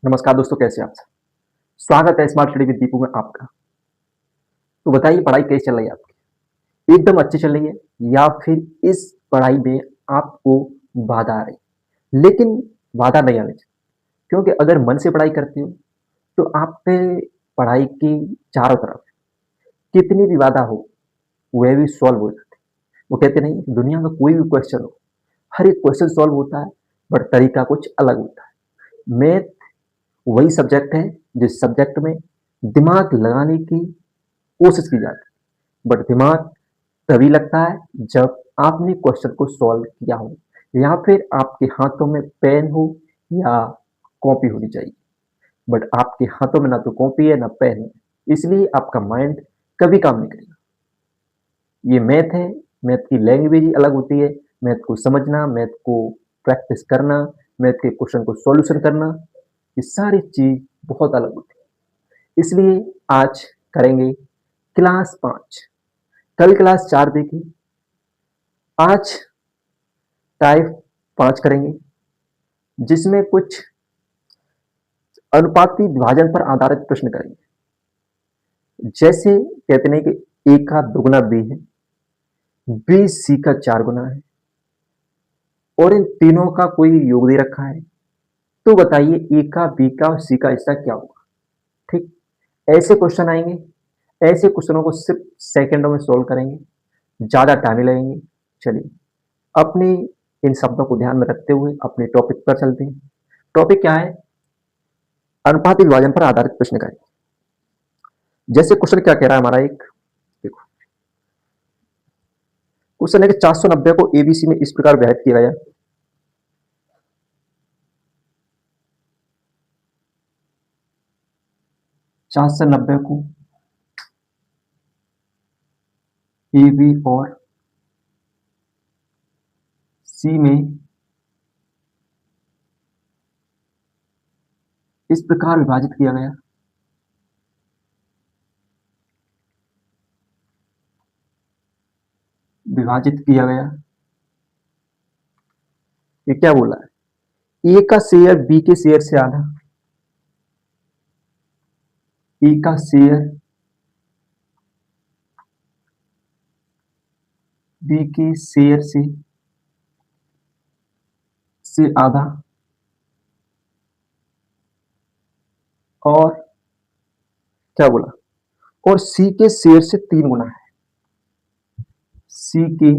नमस्कार दोस्तों, कैसे हैं आप सब? स्वागत है स्मार्ट स्टडी विद दीपू में आपका। तो बताइए पढ़ाई कैसी चल रही है आपकी? एकदम अच्छी चल रही है या फिर इस पढ़ाई में आपको बाधा आ रही है? लेकिन बाधा नहीं आनी चाहिए क्योंकि अगर मन से पढ़ाई करते हो तो आप पे पढ़ाई की चारों तरफ कितनी भी बाधा हो वह भी सॉल्व हो जाती है। वो कहते नहीं दुनिया का कोई भी क्वेश्चन हो, हर एक क्वेश्चन सॉल्व होता है बट तरीका कुछ अलग होता है। मैथ वही सब्जेक्ट है जिस सब्जेक्ट में दिमाग लगाने की कोशिश की जाती है बट दिमाग तभी लगता है जब आपने क्वेश्चन को सॉल्व किया हो या फिर आपके हाथों में पेन हो या कॉपी होनी चाहिए। बट आपके हाथों में ना तो कॉपी है ना पेन है, इसलिए आपका माइंड कभी काम नहीं करेगा। ये मैथ है, मैथ की लैंग्वेज ही अलग होती है। मैथ को समझना, मैथ को प्रैक्टिस करना, मैथ के क्वेश्चन को सॉल्यूशन करना, ये सारी चीज बहुत अलग होती है। इसलिए आज करेंगे क्लास 5। कल क्लास 4 देखी, आज टाइप 5 करेंगे जिसमें कुछ अनुपाती विभाजन पर आधारित प्रश्न करेंगे। जैसे कहते हैं कि ए का दुगुना बी है, बी सी का 4 गुना है और इन तीनों का कोई योग दे रखा है। तो बताइए ए का बी का और सी का हिस्सा क्या होगा? ठीक, ऐसे क्वेश्चन आएंगे। ऐसे क्वेश्चनों को सिर्फ सेकंडों में सोल्व करेंगे, ज्यादा टाइम नहीं लगेंगे। चलिए अपने इन शब्दों को ध्यान में रखते हुए अपने टॉपिक पर चलते हैं। टॉपिक क्या है? अनुपाती विभाजन पर आधारित प्रश्न करेंगे। जैसे क्वेश्चन क्या कह रहा है हमारा, एक देखो क्वेश्चन है कि 490 को एबीसी में इस प्रकार विभाजित किया गया। 490 को ए बी और सी में इस प्रकार विभाजित किया गया। विभाजित किया गया, ये क्या बोला है? ए का शेयर बी के शेयर से आधा, ए का शेयर बी के शेयर से आधा और क्या बोला, और सी के शेयर से 3 गुना है। सी के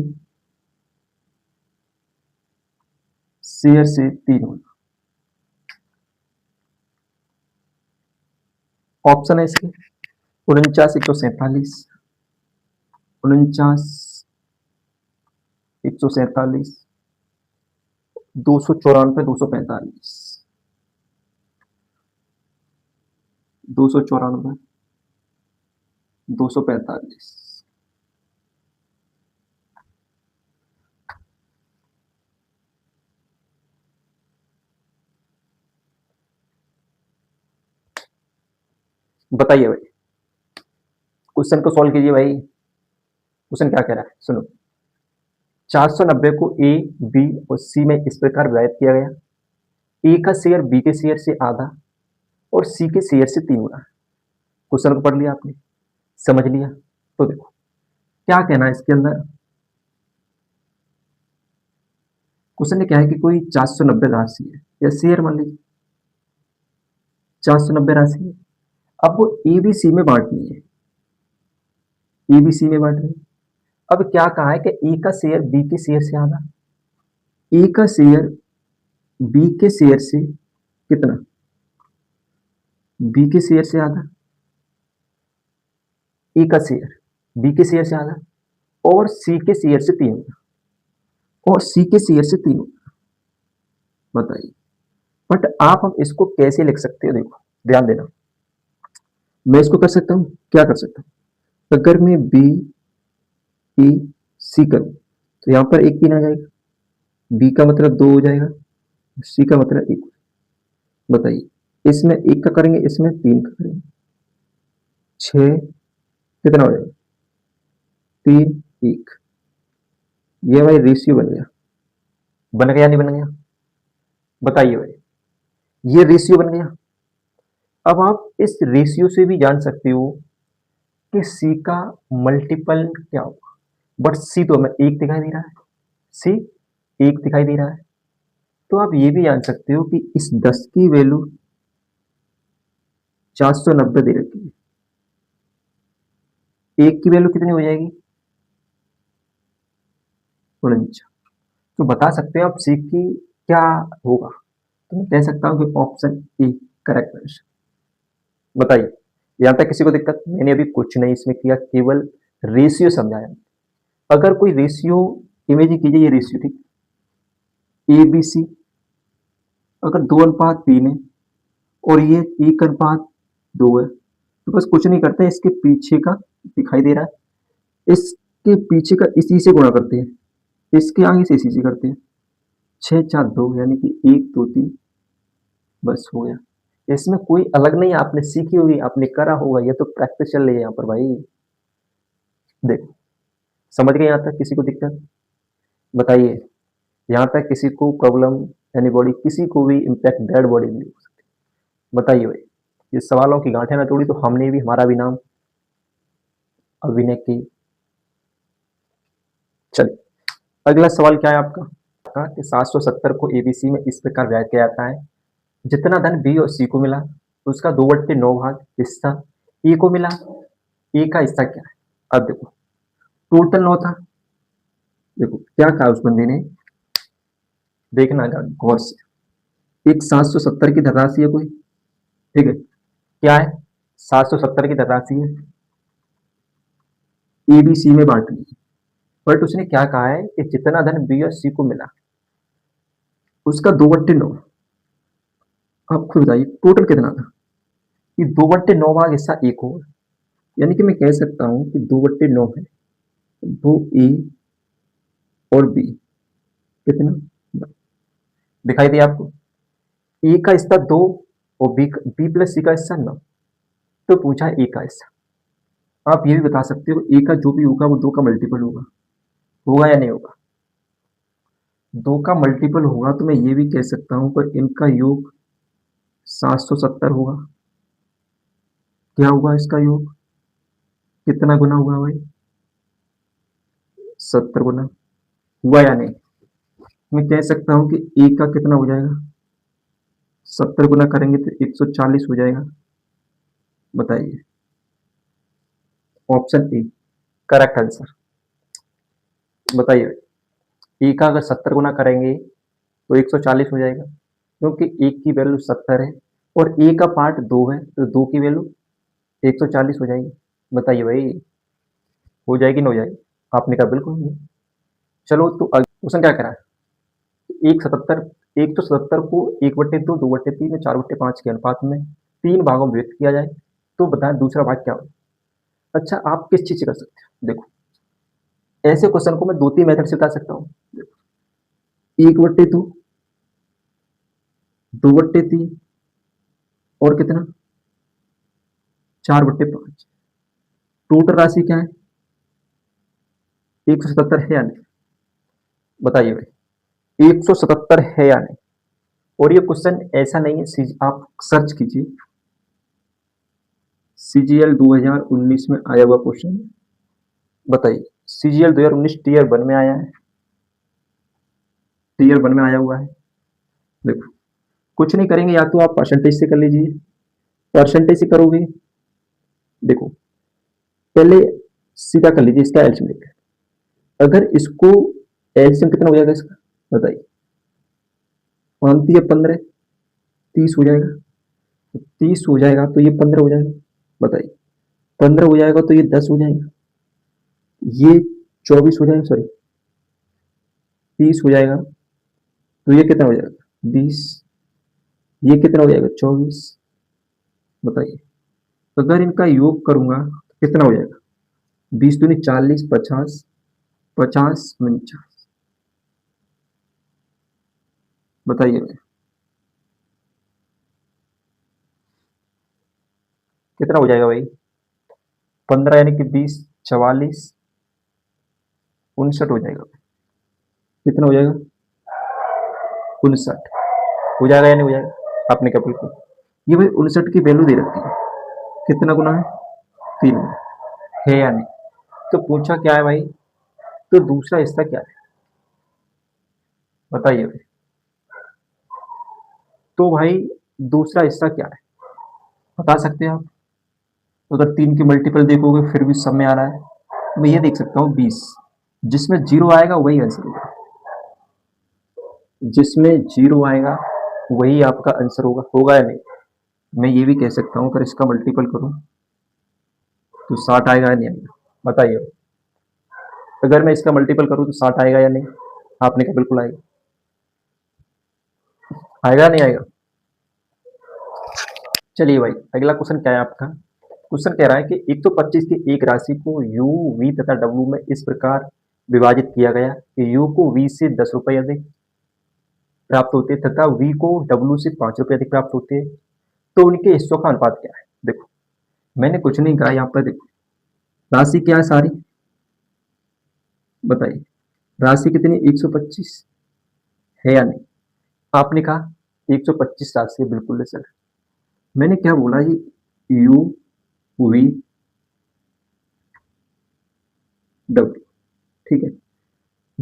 शेयर से 3 गुना ऑप्शन है इसके 49 147, 49 147, 294 245, 294 245। बताइए भाई, क्वेश्चन को सॉल्व कीजिए भाई। क्वेश्चन क्या कह रहा है सुनो। 490 को ए बी और सी में इस प्रकार विभाजित किया गया। ए का शेयर बी के शेयर से आधा और सी के शेयर से 3 गुना। क्वेश्चन को पढ़ लिया आपने, समझ लिया? तो देखो क्या कहना है इसके अंदर। क्वेश्चन ने क्या है कि कोई 490 राशि है या शेयर मान लीजिए 490 राशि है। अब वो एबीसी में बांटनी है, एबीसी में बांटनी है। अब क्या कहा है कि ए का शेयर बी के शेयर से आधा, ए का शेयर बी के शेयर से कितना, बी के शेयर से आधा, ए का शेयर बी के शेयर से आधा और सी के शेयर से 3 गुना, और सी के शेयर से 3 गुना। बताइए बट आप हम इसको कैसे लिख सकते हो? देखो ध्यान देना, मैं इसको कर सकता हूं, क्या कर सकता हूं, अगर मैं बी ए सी करूं तो यहां पर एक 3 आ जाएगा, बी का मतलब 2 हो जाएगा, सी का मतलब 1। बताइए इसमें 1 का करेंगे, इसमें 3 का करेंगे, 6 कितना हो जाएगा, 3 1। ये भाई रेशियो बन गया, बन गया नहीं बन गया? बताइए भाई, ये रेशियो बन गया। अब आप इस रेशियो से भी जान सकते हो कि सी का मल्टीपल क्या होगा। बट सी तो हमें एक दिखाई दे रहा है, सी एक दिखाई दे रहा है, तो आप ये भी जान सकते हो कि इस 10 की वैल्यू 490 दे रखी है, एक की वैल्यू कितनी हो जाएगी 49। तो बता सकते हो आप सी की क्या होगा, तो मैं कह सकता हूँ कि ऑप्शन ए करेक्ट आंसर। बताइए, यहां तक किसी को दिक्कत? मैंने अभी कुछ नहीं इसमें किया, केवल रेशियो समझाया। अगर कोई रेशियो, इमेजिन कीजिए ये रेशियो ठीक, ए बी सी अगर 2:3 है और ये 1:2 है, तो बस कुछ नहीं करते, इसके पीछे का दिखाई दे रहा है, इसके पीछे का इसी से गुणा करते हैं, इसके आगे से इसी से करते हैं, 6 4 2 यानी कि 1 2 3, बस हो गया। इसमें कोई अलग नहीं, आपने सीखी होगी, आपने करा होगा, ये तो प्रैक्टिस चल रही है यहाँ पर भाई। देखो, समझ गए यहाँ तक? किसी को दिक्कत? बताइए, यहाँ तक किसी को प्रॉब्लम? एनी बॉडी, किसी को भी इम्पैक्ट डेड बॉडी में नहीं हो सकती? बताइए भाई, ये सवालों की गांठें ना तोड़ी तो हमने भी, हमारा भी नाम अभिनय की। चलिए, अगला सवाल क्या है आपका? कि 770 को एबीसी में इस प्रकार व्यक्त किया जाता है, जितना धन बी और सी को मिला उसका 2/9 भाग हिस्सा ए को मिला, ए का हिस्सा क्या है? अब देखो, टोटल 9 था, देखो क्या कहा उस बंदे ने, देखना गौर से। एक 770 की धनराशि है कोई, ठीक है, क्या है 770 की धनराशि है, ए बी सी में बांटनी है, बट उसने क्या कहा है कि जितना धन बी और सी को मिला उसका 2/9। आप खुद बताइए टोटल कितना था, कि 2/9 भाग हिस्सा ए को, यानी कि मैं कह सकता हूं कि 2/9 है, दो ए और बी, कितना दिखाई दिया आपको? ए का हिस्सा 2 और बी प्लस सी का हिस्सा 9, तो पूछा ए का हिस्सा। आप ये भी बता सकते हो ए का जो भी होगा वो 2 का मल्टीपल होगा, होगा या नहीं होगा? 2 का मल्टीपल होगा, तो मैं ये भी कह सकता हूं पर इनका योग 770 होगा। क्या होगा इसका योग, कितना गुना हुआ भाई? 70 गुना हुआ या नहीं? मैं कह सकता हूं कि ए का कितना हो जाएगा, 70 गुना करेंगे तो 140 हो जाएगा। बताइए, ऑप्शन ए करेक्ट आंसर। बताइए, ए का अगर 70 गुना करेंगे तो 140 हो जाएगा, क्योंकि एक की वैल्यू 70 है और ए का पार्ट 2 है, तो 2 की वैल्यू 140 हो जाएगी। बताइए भाई, हो जाएगी ना हो जाएगी? आपने कहा बिल्कुल नहीं। चलो, तो क्वेश्चन क्या करा है, 177 को 1/2 2/3 4/5 के अनुपात में 3 भागों में व्यक्त किया जाए, तो बताएं दूसरा भाग क्या हो? अच्छा, आप किस चीज से कर सकते हो? देखो, ऐसे क्वेश्चन को मैं 2 3 मेथड से बता सकता हूँ। 1/2 2/3 और कितना 4/5, टोटल राशि क्या है 177 है या नहीं? बताइए भाई, 177 है या नहीं? और ये क्वेश्चन ऐसा नहीं है, आप सर्च कीजिए, सीजीएल 2019 में आया हुआ क्वेश्चन। बताइए, सीजीएल 2019 टीयर 1 में आया है, टीयर 1 में आया हुआ है। देखो, कुछ नहीं करेंगे, या तो आप परसेंटेज से कर लीजिए, परसेंटेज से करोगे, देखो पहले सीधा कर लीजिए इसका एल्सियम लेकर, अगर इसको एल्सियम कितना हो जाएगा इसका, बताइए, 5 या 15, 30 हो जाएगा, 30 हो जाएगा तो ये 15 हो जाएगा। बताइए, 15 हो जाएगा तो ये 10 हो जाएगा, ये 24 हो जाएगा, सॉरी 30 हो जाएगा तो ये कितना हो जाएगा 20, ये कितना हो जाएगा 24। बताइए, अगर इनका योग करूंगा तो कितना हो जाएगा, 20 दूनी 40, 50, 50 49। बताइए कितना हो जाएगा भाई, 15 यानी कि 20 44 59 हो जाएगा। कितना हो जाएगा 59 हो जाएगा या नहीं हो जाएगा? आपने क्या बिल्कुल ये भाई 59 की वैल्यू दे रखी है, कितना गुना है, 3 गुना, है या नहीं। तो पूछा क्या है भाई, तो दूसरा हिस्सा क्या है, बताइए भाई। तो भाई दूसरा हिस्सा क्या है, बता सकते हैं आप। अगर 3 की मल्टीपल देखोगे फिर भी सब में आ रहा है, मैं ये देख सकता हूँ 20, जिसमें जीरो आएगा वही आंसर होगा, जिसमें जीरो आएगा वही आपका आंसर होगा, होगा या नहीं। मैं ये भी कह सकता हूँ अगर इसका मल्टीपल करूँ तो 60 आएगा या नहीं आएगा, बताइए। अगर मैं इसका मल्टीपल करूँ तो 60 आएगा या नहीं, आपने कहा बिल्कुल आएगा, आएगा नहीं आएगा। चलिए भाई अगला क्वेश्चन क्या है आपका। क्वेश्चन कह रहा है कि 125 की एक राशि को यू, वी तथा डब्ल्यू में इस प्रकार विभाजित किया गया कि यू को वी से 10 रुपये अधिक प्राप्त होते तथा वी को डब्ल्यू से 5 रुपये अधिक प्राप्त होते, तो उनके हिस्सों का अनुपात क्या है। देखो मैंने कुछ नहीं कहा, यहाँ पर देखो राशि क्या है सारी, बताइए। राशि कितनी, 125 है या नहीं। आपने कहा 125 राशि बिल्कुल सर। मैंने क्या बोला, ये यू वी डब्ल्यू, ठीक है।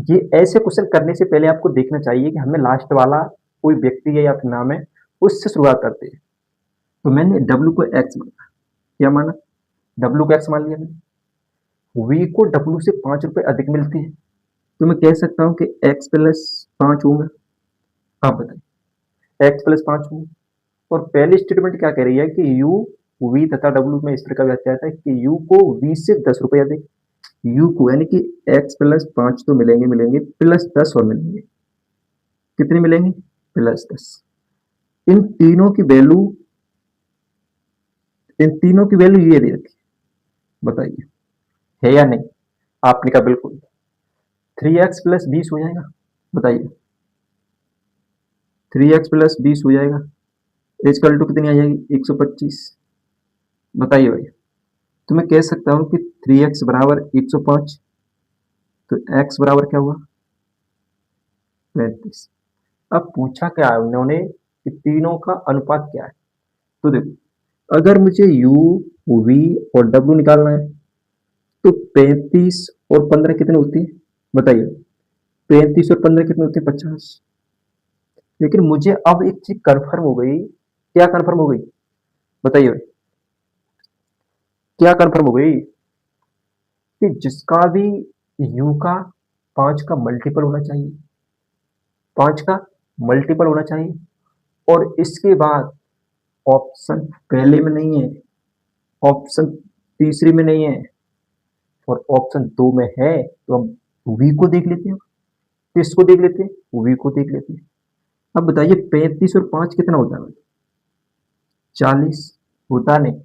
ये ऐसे क्वेश्चन करने से पहले आपको देखना चाहिए कि हमें लास्ट वाला कोई व्यक्ति है या फिर नाम है, उससे शुरुआत करते हैं। तो मैंने डब्ल्यू को एक्स माना, क्या माना, डब्ल्यू को एक्स मान लिया मैंने। वी को डब्ल्यू से 5 रुपए अधिक मिलते हैं, तो मैं कह सकता हूँ कि एक्स प्लस 5 होगा। आप बताइए, एक्स प्लस 5 होगा। और पहली स्टेटमेंट क्या कह रही है कि यू वी तथा डब्ल्यू में इस प्रकार व्याख्या है कि यू को वी से 10 रुपए अधिक, यू को यानी कि एक्स प्लस 5 तो मिलेंगे मिलेंगे, प्लस 10 और मिलेंगे, कितने मिलेंगे, प्लस 10। इन तीनों की वैल्यू, इन तीनों की वैल्यू ये दे रखी, बताइए है या नहीं। आपने कहा बिल्कुल, 3x प्लस 20 हो जाएगा, बताइए 3x प्लस 20 हो जाएगा, इजकल टू कितनी आ जाएगी, 125। बताइए भाई, तो मैं कह सकता हूँ कि 3x बराबर 105, तो x बराबर क्या हुआ, 35। अब पूछा क्या है उन्होंने कि तीनों का अनुपात क्या है। तो देखो अगर मुझे u, v और w निकालना है तो 35 और 15 कितने होती है, बताइए। 35 और 15 कितने होते हैं, 50। लेकिन मुझे अब एक चीज कंफर्म हो गई, क्या कंफर्म हो गई, बताइए भाई, क्या कंफर्म हो गई, कि जिसका भी u का 5 का मल्टीपल होना चाहिए, 5 का मल्टीपल होना चाहिए, और इसके बाद ऑप्शन पहले में नहीं है, ऑप्शन तीसरी में नहीं है, और ऑप्शन 2 में है, तो हम वी को देख लेते हैं, किसको देख लेते हैं, वी को देख लेते हैं। अब बताइए 35 और 5 कितना होता है, 40 होता नहीं।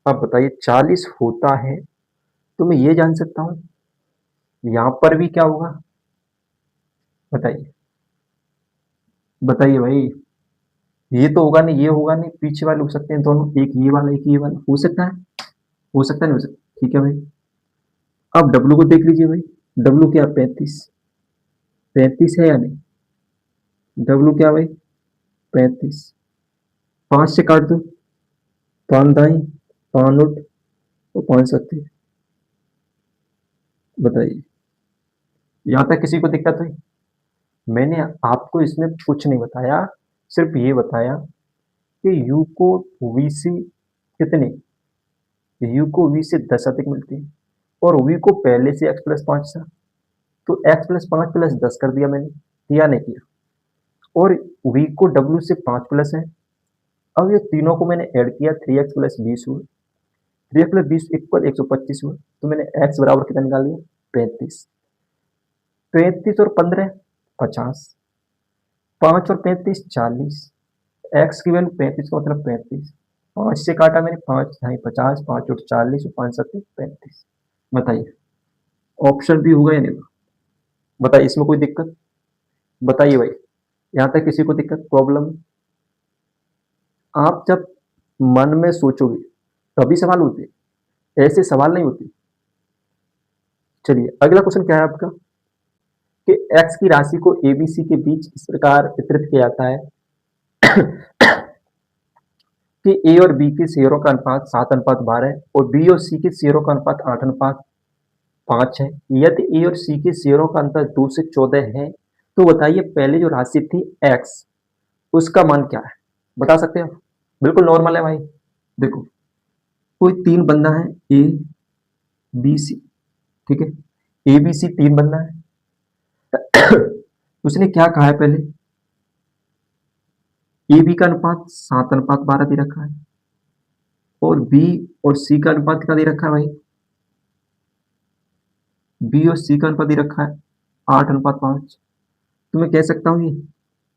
अब बताइए 40 होता है, तो मैं ये जान सकता हूं यहां पर भी क्या होगा, बताइए, बताइए भाई। ये तो होगा नहीं, ये होगा नहीं, पीछे वाले हो सकते हैं दोनों, एक ये वाला एक ये वाला, हो सकता है, हो सकता है नहीं हो सकता, ठीक है भाई। अब डब्लू को देख लीजिए भाई, डब्लू क्या, 35, 35 है या नहीं, डब्लू क्या भाई, 35। 5 से काट दो, 5 दाई, 5 उठ, और 5 सत्ती, बताइए। यहाँ तक किसी को दिक्कत हुई। मैंने आपको इसमें कुछ नहीं बताया, सिर्फ ये बताया कि यू को वी से कितने, यू को वी से 10 अधिक मिलती है, और वी को पहले से एक्स प्लस 5 था, तो एक्स प्लस 5 प्लस 10 कर दिया मैंने, किया नहीं किया। और वी को डब्ल्यू से 5 प्लस है, अब ये तीनों को मैंने ऐड किया, 3x प्लस 20 हुआ, 3x प्लस 20 इक्वल 125 हुआ, तो मैंने x बराबर कितना निकाल लिया, 35। 35 और 15 50, 5 और 35 40, x की वैल्यू 35 का मतलब 35, 5 से काटा मैंने, 5 ढाई 50, 5 और 40 और 5 सत्ते 35। बताइए ऑप्शन भी होगा या नहीं होगा, बताइए इसमें कोई दिक्कत, बताइए भाई। यहाँ तक किसी को दिक्कत प्रॉब्लम, आप जब मन में सोचोगे तभी सवाल होते, ऐसे सवाल नहीं होते। चलिए अगला क्वेश्चन क्या है आपका, कि x की राशि को abc के बीच इस प्रकार वितरित किया जाता है कि ए और बी के शेयरों का अनुपात 7:12 है और बी और सी के शेयरों का अनुपात 8:5 है। यदि ए और सी के शेयरों का अंतर 2 से 14 है तो बताइए पहले जो राशि थी एक्स उसका मान क्या है? बता सकते हो? बिल्कुल नॉर्मल है भाई। देखो, कोई तीन बंदा है ए बी सी, ठीक है, ए बी सी तीन बंदा है। उसने क्या कहा है पहले, ए बी का अनुपात 7:12 दे रखा है और बी और सी का अनुपात कितना दे रखा है भाई? बी और सी का अनुपात दे रखा है 8:5। तो मैं कह सकता हूँ ये,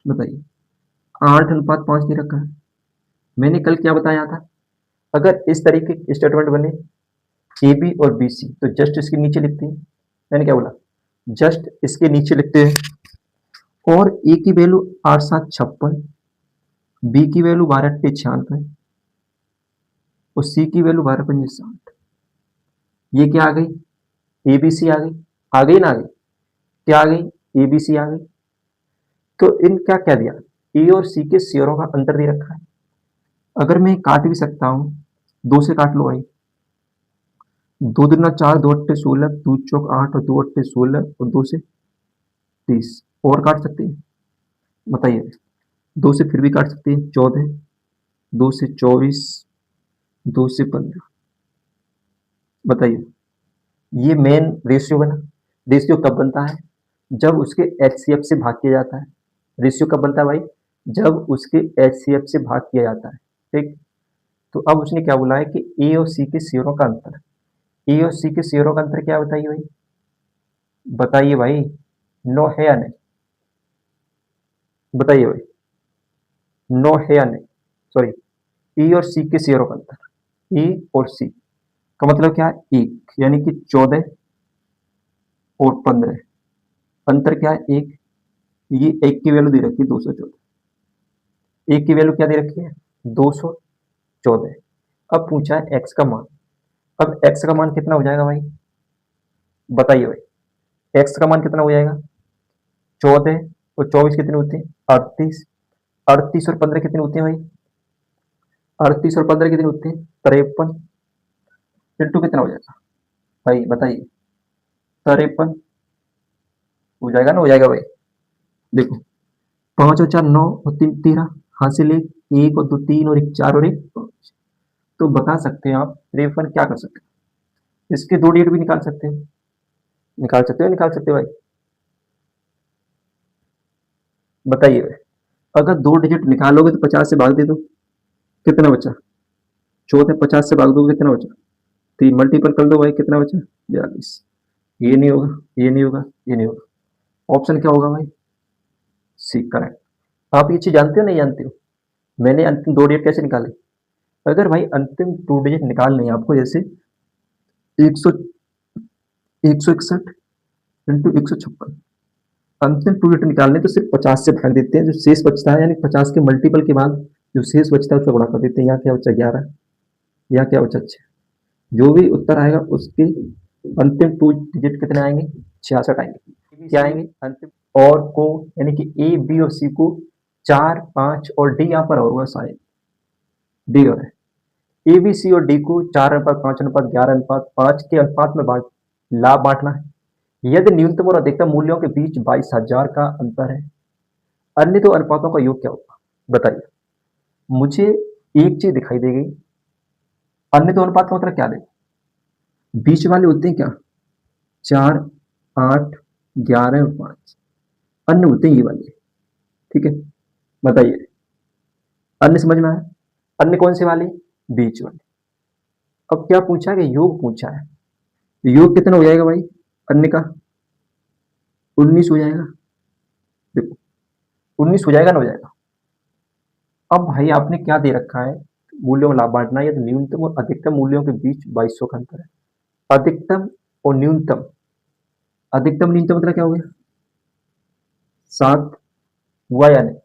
बताइए, 8:5 दे रखा है। मैंने कल क्या बताया था, अगर इस तरीके के स्टेटमेंट बने ए बी और बी सी तो जस्ट इसके नीचे लिखते हैं। मैंने क्या बोला, जस्ट इसके नीचे लिखते हैं। और ए की वैल्यू 8×7 = 56, बी की वैल्यू 12×8 = 96 और सी की वैल्यू 12×5 = 60। ये क्या आ गई? ए बी सी आ गई। आ गई ना? आ गई? क्या आ गई? ए बी सी आ गई। तो इन क्या कह दिया, ए और सी के शेयरों का अंतर दे रखा है। अगर मैं काट भी सकता हूं, 2 से काट लो भाई, 2×4 2×8 = 16, 2×4 8 और 2×8 = 16 और 2 से 30। और काट सकते हैं? बताइए, 2 से फिर भी काट सकते हैं, 14, 2 से 24, 2 से 15। बताइए, ये मेन रेशियो बना। रेशियो कब बनता है? जब उसके एचसीएफ से भाग किया जाता है। रेशियो कब बनता है भाई? जब उसके एचसीएफ से भाग किया जाता है। ठीक, तो अब उसने क्या बोला है कि ए और सी के शेयरों का अंतर। ए और सी के शेयरों का अंतर क्या बताइए भाई? बताइए भाई, 9 है या नहीं? बताइए भाई, 9 है या नहीं? सॉरी, ए और सी के शेयरों का अंतर, ए और सी का मतलब क्या है? एक, यानी कि 14 और 15। अंतर क्या है? एक। ये एक की वैल्यू दे रखी है 214। एक की वैल्यू क्या दे रखी है? 214। अब पूछा है एक्स का मान। अब एक्स का मान कितना हो जाएगा भाई? बताइए भाई, एक्स का मान कितना हो जाएगा? 14 और 24 कितने होते हैं? 38। 38 और 15 कितने होते हैं भाई? 38 और 15 कितने होते हैं? 53। इंटू कितना हो जाएगा भाई? बताइए, 53 हो जाएगा ना? हो जाएगा भाई। देखो, 5 और 4 9 और 3 13, हाथ से ले, एक और दो तीन और एक चार और एक 5। तो बता सकते हैं आप 53 क्या कर सकते हैं? इसके दो डिजिट भी निकाल सकते हैं। निकाल सकते हो? निकाल सकते हो भाई? बताइए भाई, अगर दो डिजिट निकालोगे तो 50 से भाग दे दो, कितना बचा? 14। 50 से भाग दोगे कितना बचा? 3। मल्टीपल कर दो भाई, कितना बचा? 42। ये नहीं होगा, ये नहीं होगा, ये नहीं होगा। ऑप्शन क्या होगा भाई? सी, करेक्ट। आप ये चीज जानते हो नहीं जानते हो? मैंने अंतिम दो डिजिट कैसे निकाले? अगर भाई अंतिम टू डिजिट निकालने हैं आपको, जैसे 161 इंटू 156, अंतिम टू डिजिट निकालने तो सिर्फ 50 से भाग देते हैं, जो शेष बचता है यानी 50 के मल्टीपल के बाद जो शेष बचता है उसको गुणा कर देते हैं। यहाँ क्या बचा? 11। यहाँ क्या बचा? 6। जो भी उत्तर आएगा उसके अंतिम टू डिजिट कितने आएंगे? 66 आएंगे। क्या आएंगे अंतिम? और को, यानी कि ए बी और सी को 4 5 और डी यहाँ पर होगा शायद, डी और है। ए बी सी और डी को 4:5:11:5 के अनुपात में लाभ बांटना है। यदि न्यूनतम और अधिकतम मूल्यों के बीच 22,000 का अंतर है, अन्य दो अनुपातों का योग क्या होगा? बताइए। मुझे एक चीज दिखाई दे गई, अन्य दो अनुपात का मतलब क्या? देखो, बीच वाले होते हैं क्या? 4 8 11 और 5। अन्य होते हैं ये वाले। ठीक है, बताइए, अन्य समझ में आया? अन्य कौन से वाले? बीच वाले। अब क्या पूछा है कि योग पूछा है। योग कितना हो जाएगा भाई अन्य का? 19 हो जाएगा। देखो, 19 हो जाएगा ना? हो जाएगा। अब भाई आपने क्या दे रखा है? मूल्यों में लाभ बांटना है। यदि न्यूनतम और अधिकतम मूल्यों के बीच 2200 का अंतर है। अधिकतम और न्यूनतम, अधिकतम न्यूनतम मतलब क्या हो गया? 7 हुआ या नहीं?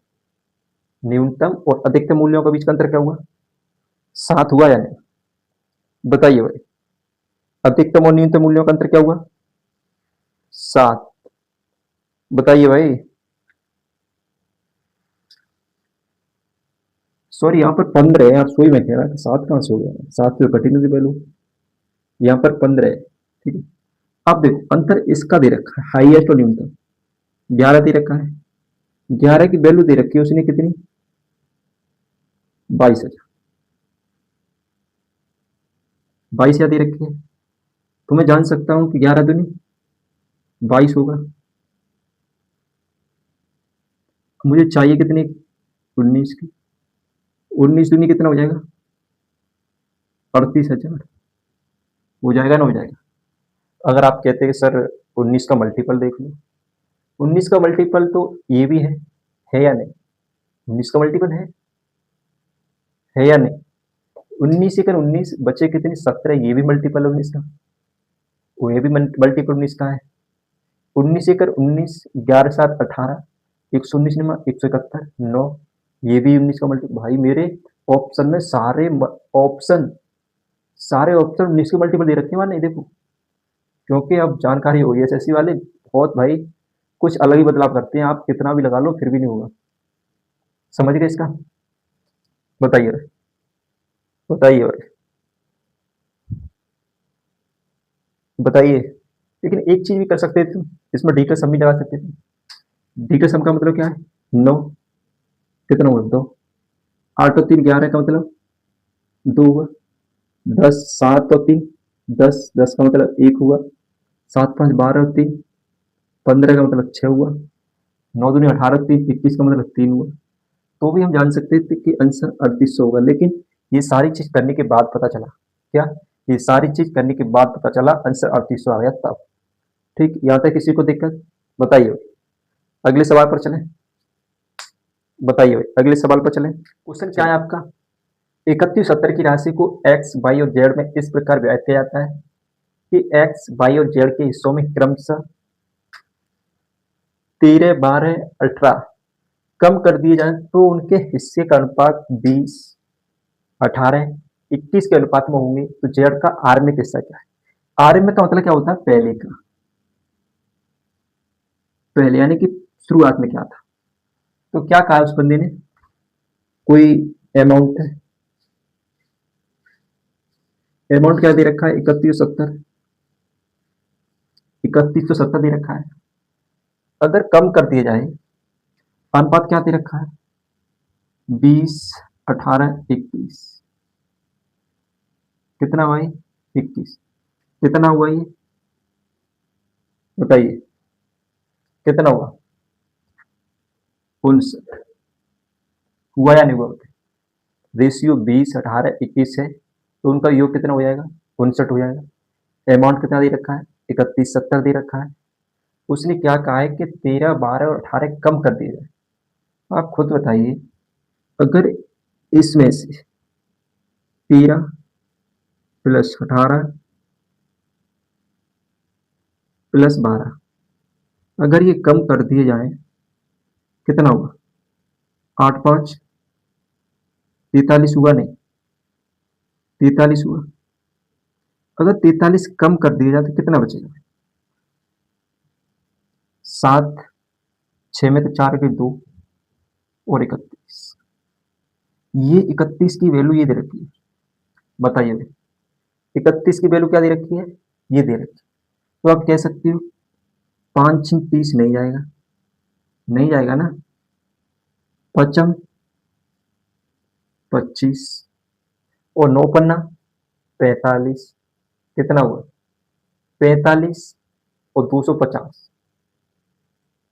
न्यूनतम और अधिकतम मूल्यों के बीच का अंतर क्या हुआ? 7 हुआ या नहीं? बताइए भाई, अधिकतम और न्यूनतम मूल्यों का अंतर क्या हुआ? 7। बताइए भाई, सॉरी, यहाँ पर 15 है यार, सोई मैं कह रहा था 7 कहाँ से हो गया, 7 से कटी नहीं थी पहले। यहाँ पर 15 है, ठीक है। अब देखो अंतर इसका दे रखा है, हाईएस्ट और न्यूनतम 11 दे रखा है। 11 की वैल्यू दे रखी है उसने कितनी, 22,000। 22,000 दे रखी है, तो मैं जान सकता हूँ कि 11 दूनी 22 होगा। मुझे चाहिए कितनी, 19 की। 19 दूनी कितना हो जाएगा, 38,000 हो जाएगा ना, हो जाएगा। अगर आप कहते हैं कि सर 19 का मल्टीपल देख लो, 19 का मल्टीपल तो ये भी है या नहीं, 19 का मल्टीपल है या नहीं। 19 से कर 19 बचे कितनी, 17, ये भी मल्टीपल 19 का, वो ये भी मल्टीपल 19 का है। 19 से कर 19, 11 7 18, 119 निमा 171 9, ये भी 19 का मल्टीपल। भाई मेरे ऑप्शन में सारे ऑप्शन 19 के मल्टीपल दे रखे हैं, नहीं देखो, क्योंकि अब जानकारी हो गई एसएससी वाले बहुत भाई कुछ अलग ही बदलाव करते हैं, आप कितना भी लगा लो फिर भी नहीं होगा। समझ गए इसका, बताइए बताइए भाई, बताइए। लेकिन एक चीज भी कर सकते थे, इसमें डी का सम भी लगा सकते थे। डी का सम का मतलब क्या है, 9, कितना हुआ 2, 8 और 3 11 का मतलब 2 हुआ, 10 7 और 3 10, 10 का मतलब 1 हुआ, 7 5 12 और 3 15 का मतलब 6 हुआ, 9 दूनी 18 3 21 का मतलब 3 हुआ। तो भी हम जान सकते थे कि आंसर 3800 होगा, लेकिन ये सारी चीज करने के बाद पता चला क्या, ये सारी चीज करने के बाद पता चला आंसर 3800 आ गया तब। ठीक, यहाँ तक किसी को दिक्कत, बताइए। अगले सवाल पर चलें, बताइए भाई, अगले सवाल पर चलें। क्वेश्चन क्या है आपका, 3170 की राशि को एक्स वाई और जेड में इस प्रकार व्यक्त किया जाता है कि एक्स वाई और जेड के हिस्सों में क्रमशः 13 12 18 कम कर दिए जाए तो उनके हिस्से का अनुपात 20 18 21 के अनुपात में होंगे, तो जेड का आर्मिक हिस्सा क्या है। आर्मिक का मतलब क्या होता है, पहले का, पहले यानी कि शुरुआत में क्या था। तो क्या कहा उस बंदे ने, कोई अमाउंट है, अमाउंट क्या दे रखा है, 3170 दे रखा है। अगर कम कर दिया जाए, अनुपात क्या दे रखा है, 20 18 21, कितना हुआ ये, 21, कितना हुआ ये, बताइए कितना हुआ, 59 हुआ या नहीं हुआ। रेशियो 20 18 21 है, तो उनका योग कितना हो जाएगा, 59 हो जाएगा। अमाउंट कितना दे रखा है, 3170 दे रखा है। उसने क्या कहा है कि 13 12 और 18 कम कर दिए जाए। आप खुद बताइए, अगर इसमें से 13 प्लस 18 प्लस 12 अगर ये कम कर दिए जाए, कितना हुआ, 8 5 43 हुआ नहीं, 43 हुआ। अगर 43 कम कर दिया जाए तो कितना बचेगा, 7 6 में तो 4 के 2 और 31, ये 31 की वैल्यू ये दे रखी है। बताइए 31 की वैल्यू क्या दे रखी है, ये दे रखी है। तो आप कह सकते हो 5 6 30 नहीं जाएगा, नहीं जाएगा ना, पचम 25 और 9 पन्ना 45, कितना हुआ 45 और 250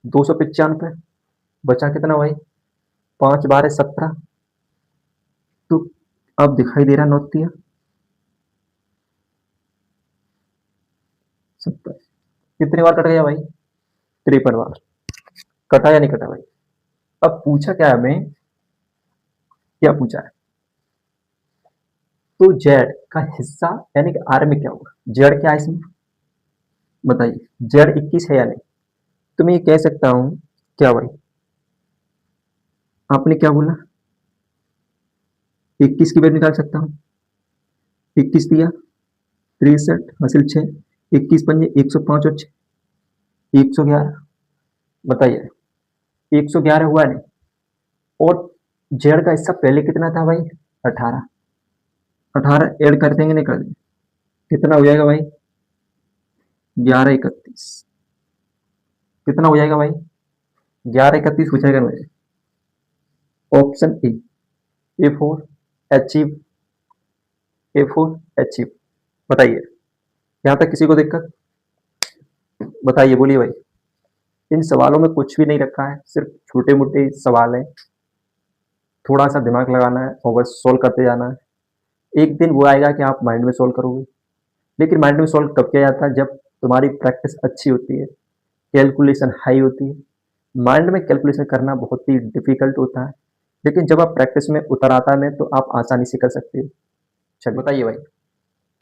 295, बचा कितना भाई, 5 12 17। तो अब दिखाई दे रहा नौतिया 70, कितनी बार कट गया भाई, 53 बार कटा या नहीं कटा भाई। अब पूछा क्या है हमें, क्या पूछा है, तो जेड का हिस्सा यानी कि आर में क्या होगा, जेड क्या है इसमें, बताइए जेड 21 है या नहीं। तो मैं ये कह सकता हूं क्या भाई, आपने क्या बोला, 21 की वैल्यू निकाल सकता हूँ, 21 दिया 63 हासिल 6, 21 पंजे 105 और 6 111, बताइए 111 हुआ नहीं, और जेड का हिस्सा पहले कितना था भाई? 18। 18 ऐड कर देंगे, नहीं कर देंगे? कितना हो जाएगा भाई? 1131। कितना हो जाएगा भाई? 1131 हो जाएगा मेरे। Option A four achieve. A four achieve. बताइए, यहाँ तक किसी को दिक्कत? बताइए, बोलिए भाई। इन सवालों में कुछ भी नहीं रखा है, सिर्फ छोटे मोटे सवाल है, थोड़ा सा दिमाग लगाना है और बस सोल्व करते जाना है। एक दिन वो आएगा कि आप माइंड में सोल्व करोगे, लेकिन माइंड में सोल्व कब किया जाता है? जब तुम्हारी प्रैक्टिस अच्छी होती है, कैलकुलेशन हाई होती है। माइंड में कैलकुलेशन करना बहुत ही डिफिकल्ट होता है, लेकिन जब आप प्रैक्टिस में उतर आता है तो आप आसानी से कर सकते हो। चलिए बताइए भाई,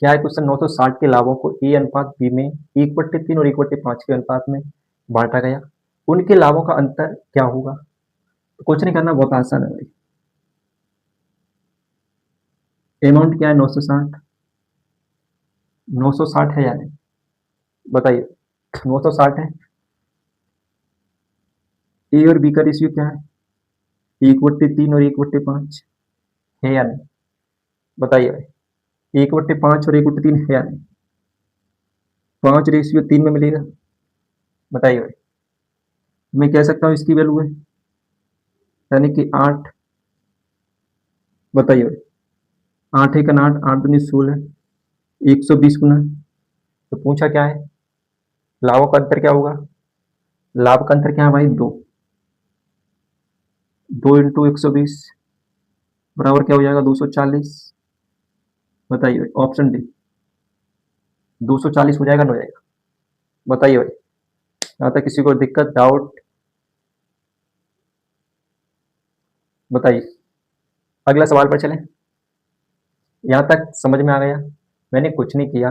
क्या है क्वेश्चन? 960 के लाभों को ए अनुपात बी में 1/3 और 1/5 के अनुपात में बांटा गया, उनके लाभों का अंतर क्या होगा? तो कुछ नहीं करना, बहुत आसान है भाई। अमाउंट क्या है? 960। 960 है या नहीं? बताइए, 960 है। ए और बी का रेशियो क्या है? 1/3 और 1/5 है या नहीं? बताइए भाई, 1/5 और 1/3 है या नहीं? 5/3 में मिलेगा। बताइए भाई, मैं कह सकता हूँ इसकी वैल्यू है, यानी कि 8। बताइए भाई, 8 एक 8, 8 दूनी 16, 120 गुना। तो पूछा क्या है? लाभों का अंतर क्या होगा? लाभ का अंतर क्या है भाई? 2। 2 इंटू 120 बराबर क्या हो जाएगा? 240। बताइए भाई, ऑप्शन डी। 240 हो जाएगा, ना हो जाएगा? बताइए भाई, यहाँ तक किसी को दिक्कत, डाउट? बताइए, अगला सवाल पर चलें। यहाँ तक समझ में आ गया? मैंने कुछ नहीं किया,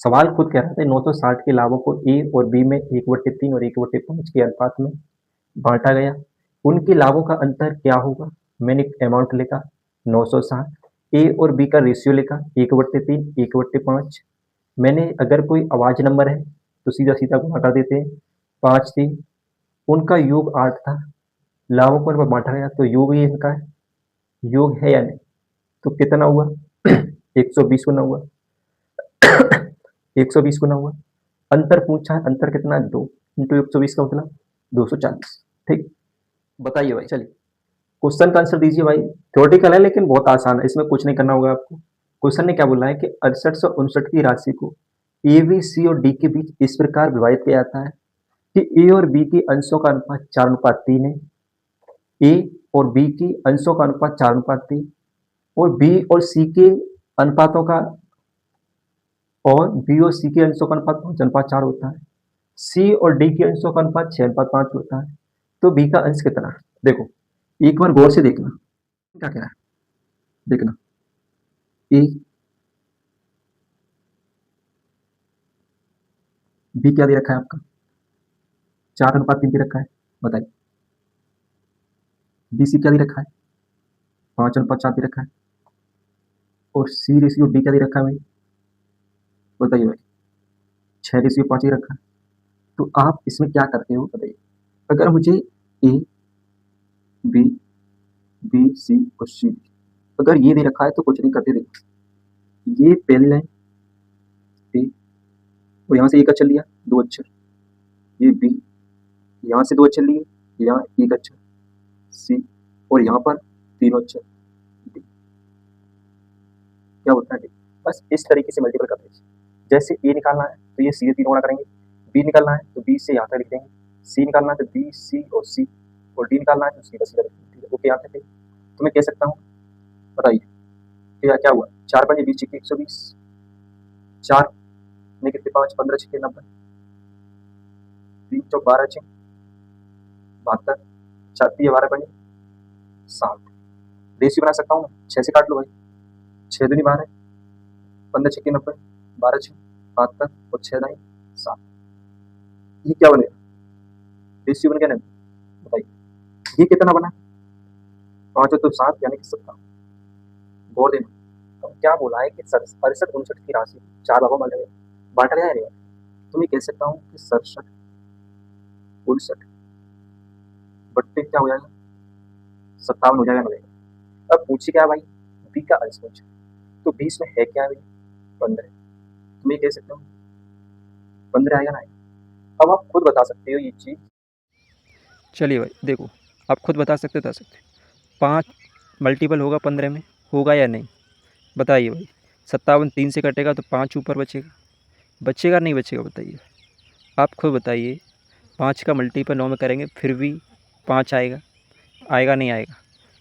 सवाल खुद कह रहा था 960 के लाभों को ए और बी में 1/3 और 1/5 के अनुपात में बांटा गया, उनके लाभों का अंतर क्या होगा? मैंने अमाउंट लिखा 960, ए और बी का रेशियो लिखा 1/3 1/5। मैंने अगर कोई अवाज नंबर है तो सीधा सीधा गुणा कर देते हैं, 5 3। उनका योग 8 था, लाभों को बांटा गया तो योग ही इनका है। योग है या नहीं? तो कितना हुआ? 120 गुना हुआ। 120 गुना हुआ। अंतर पूछा है, अंतर कितना है? 2 इंटू 120 का मतलब 240। ठीक। बताइए भाई, चलिए क्वेश्चन का आंसर दीजिए भाई। थ्योरेटिकल है लेकिन बहुत आसान है, इसमें कुछ नहीं करना होगा आपको। क्वेश्चन ने क्या बोला है कि 6859 की राशि को ए बी सी और डी के बीच इस प्रकार विभाजित किया जाता है कि ए और बी के अंशों का अनुपात 4:3 है। ए और बी की अंशों का अनुपात 4:3 और बी और सी के अनुपातों का, और बी और सी के अंशों का अनुपात 5:4 होता है। सी और डी के अंशों का अनुपात 6:5 होता है। तो बी का अंश कितना है? देखो, एक बार गौर से देखना क्या कह रहा है। देखना, ए बी क्या दे रखा है आपका? 4:3 दे रखा है। बताइए, बी सी क्या दे रखा है? 5:4 दे रखा है। और सी रेशियो डी क्या दे रखा है भाई? बताइए भाई, 6:5 दे रखा है। तो आप इसमें क्या करते हो बताइए? अगर मुझे ए बी बी सी और सी, अगर ये दे रखा है तो कुछ नहीं करते। देखो, ये पहली लाइन ए, और यहाँ से एक अक्षर लिया, 2 अक्षर। ये बी, यहाँ से 2 अक्षर लिए, यहाँ एक अक्षर सी, और यहाँ पर तीनों अक्षर डी। क्या होता है डी? बस इस तरीके से मल्टीपल करते हैं। जैसे ए निकालना है तो ये सी से 3 गुणा करेंगे, बी निकालना है तो बी से यहाँ तक लिख देंगे, सी निकालना है तो बी सी और सी, और डी निकालना है तो सी का सीधा लिख देंगे। ओके, यहाँ तक है। तो मैं कह सकता हूँ, बताइए क्या हुआ? 4×5 = 120, 4 -5 15 × 6 90, 3 × 12 × 72, 4 × 12 60। रेशियो बना सकता हूँ, 6 से काट लो भाई, 6 दूनी 12, 15 × 90, 12 × 72 और 6 9 7। ये क्या बनेगा? रेशियो बन गया ना? बताइए, ये कितना बना? 5 और 2 7, यानी कि 17। गौर देना, तो क्या बोला है कि 68 की राशि 4 भागों में बांटा गया है नहीं? तो मैं कह सकता हूँ कि 67 59 बट्टे क्या हो जाएगा? 57 हो जाएगा, मिलेगा। अब पूछिए क्या भाई, बी का अंश पूछे, तो 20 में है क्या भाई, 15। तुम ये कह सकते हो 15 आएगा ना आएगा। अब आप खुद बता सकते हो ये चीज़। चलिए भाई देखो, आप खुद बता सकते हो, 5 मल्टीपल होगा 15 में, होगा या नहीं बताइए भाई। 57 3 से कटेगा तो 5 ऊपर बचेगा, बचेगा नहीं बचेगा बताइए, आप खुद बताइए। 5 का मल्टीपल 9 में करेंगे फिर भी 5 आएगा, आएगा नहीं आएगा,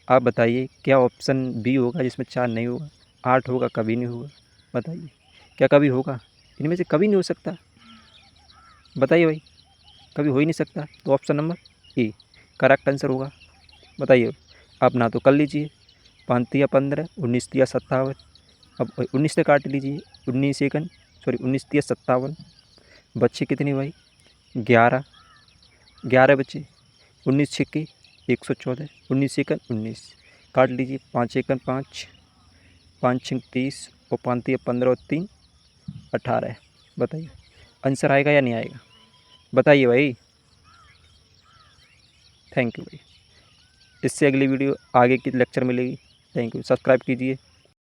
आप बताइए। क्या ऑप्शन बी होगा जिसमें 4 नहीं होगा? 8 होगा, कभी नहीं होगा, बताइए। क्या कभी होगा? इनमें से कभी नहीं हो सकता, बताइए भाई, कभी हो ही नहीं सकता। तो option number A correct answer होगा, बताइए। आप ना तो कर लीजिए, 5 तिया 15, 19 तिया 57, अब 19 से काट लीजिए, 19 एकन सॉरी 19 तिया 57, बच्चे कितने भाई 11, 11 बच्चे, 19 छिक्के 114, 19 एकन 19, काट लीजिए, 5 एकन 5, 5 छिंक 30 और 5 तिया 15 और 3 18। बताइए आंसर आएगा या नहीं आएगा, बताइए भाई। थैंक यू भाई। इससे अगली वीडियो आगे की लेक्चर मिलेगी। थैंक यू, सब्सक्राइब कीजिए।